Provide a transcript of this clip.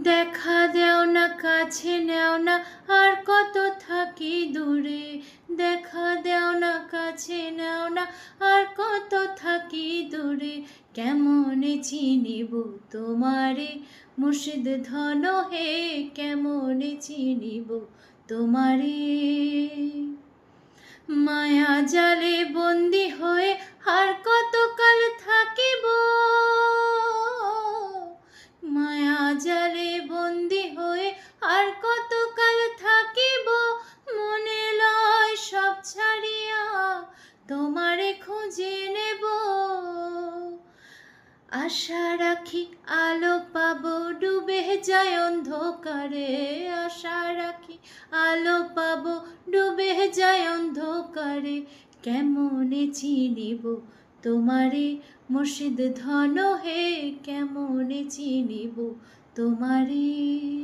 দেখা দেও না, কাছে নেও না, আর কত থাকি দূরে। দেখা দেও না, কাছে নেও না, আর কত থাকি দূরে। কেমনে চিনিব তোমারে মুর্শিদ ধন হে, কেমনে চিনিব তোমারে। মায়া জালে বন্দি হয়ে আর কতকাল থাকিব। মায়া জালে বন্দি হয়ে আর কতকাল থাকিব। মনে লয় সব ছাড়িয়া তোমারে খুঁজে নেব। আশা রাখি আলো পাবো, ডুবে যায় অন্ধকারে। আশা রাখি আলো পাবো, ডুবে যায় অন্ধকারে। কেমনে চিনিব তোমারে মুর্শিদ ধন হে, কেমনে চিনিব তোমারে।